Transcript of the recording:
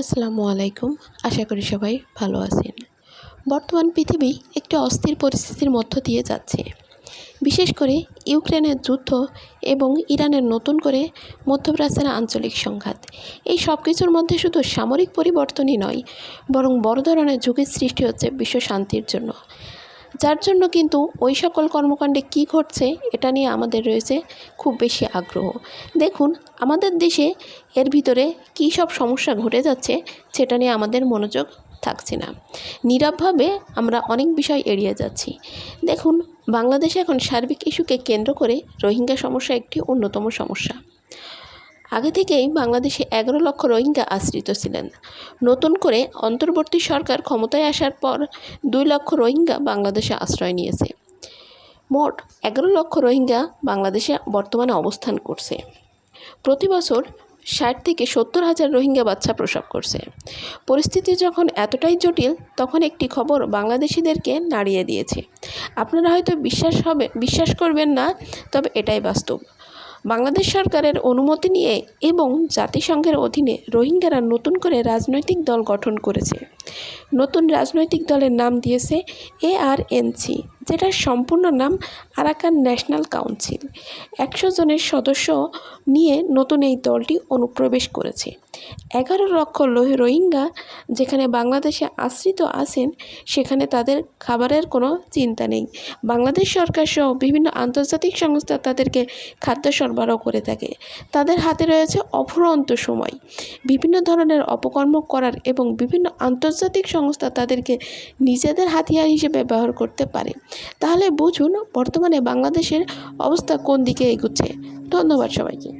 আসসালামু আলাইকুম। আশা করি সবাই ভালো আছেন। বর্তমান পৃথিবী একটি অস্থির পরিস্থিতির মধ্য দিয়ে যাচ্ছে। বিশেষ করে ইউক্রেনের যুদ্ধ এবং ইরানের নতুন করে মধ্যপ্রাচ্যের আঞ্চলিক সংঘাত। এই সব কিছুর মধ্যে শুধু সামরিক পরিবর্তনই নয়, বরং বড় ধরনের ঝুঁকির সৃষ্টি হচ্ছে বিশ্ব শান্তির জন্য। যার জন্য কিন্তু ওই সকল কর্মকাণ্ডে কী ঘটছে এটা নিয়ে আমাদের রয়েছে খুব বেশি আগ্রহ। দেখুন, আমাদের দেশে এর ভিতরে কী সব সমস্যা ঘটে যাচ্ছে সেটা নিয়ে আমাদের মনোযোগ থাকছে না। নীরবভাবে আমরা অনেক বিষয় এড়িয়ে যাচ্ছি। দেখুন, বাংলাদেশে এখন সার্বিক ইস্যুকে কেন্দ্র করে রোহিঙ্গা সমস্যা একটি অন্যতম সমস্যা। আগে থেকেই বাংলাদেশে 11 লক্ষ রোহিঙ্গা আশ্রিত ছিলেন। নতুন করে অন্তর্বর্তী সরকার ক্ষমতায় আসার পর 2 লক্ষ রোহিঙ্গা বাংলাদেশে আশ্রয় নিয়েছে। মোট 11 লক্ষ রোহিঙ্গা বাংলাদেশে বর্তমানে অবস্থান করছে। প্রতি বছর 60 থেকে 70 হাজার রোহিঙ্গা বাচ্চা প্রসব করছে। পরিস্থিতি যখন এতটাই জটিল, তখন একটি খবর বাংলাদেশিদেরকে নাড়িয়ে দিয়েছে। আপনারা হয়তো বিশ্বাস করবেন না, তবে এটাই বাস্তব। বাংলাদেশ সরকারের অনুমতি নিয়ে এবং জাতিসংঘের অধীনে রোহিঙ্গারা নতুন করে রাজনৈতিক দল গঠন করেছে। নতুন রাজনৈতিক দলের নাম দিয়েছে ARNC, যেটার সম্পূর্ণ নাম আরাকান ন্যাশনাল কাউন্সিল। 100 জনের সদস্য নিয়ে নতুন এই দলটি অনুপ্রবেশ করেছে। 11 লক্ষ রোহিঙ্গা যেখানে বাংলাদেশে আশ্রিত আছেন, সেখানে তাদের খাবারের কোনো চিন্তা নেই। বাংলাদেশ সরকার সহ বিভিন্ন আন্তর্জাতিক সংস্থা তাদেরকে খাদ্য সরবরাহ করে থাকে। তাদের হাতে রয়েছে অফুরন্ত সময় বিভিন্ন ধরনের অপকর্ম করার, এবং বিভিন্ন আন্তর্জাতিক সংস্থা তাদেরকে নিজেদের হাতিয়ার হিসেবে ব্যবহার করতে পারে। তাহলে বুঝুন বর্তমানে বাংলাদেশের অবস্থা কোন দিকে এগুচ্ছে। ধন্যবাদ সবাইকে।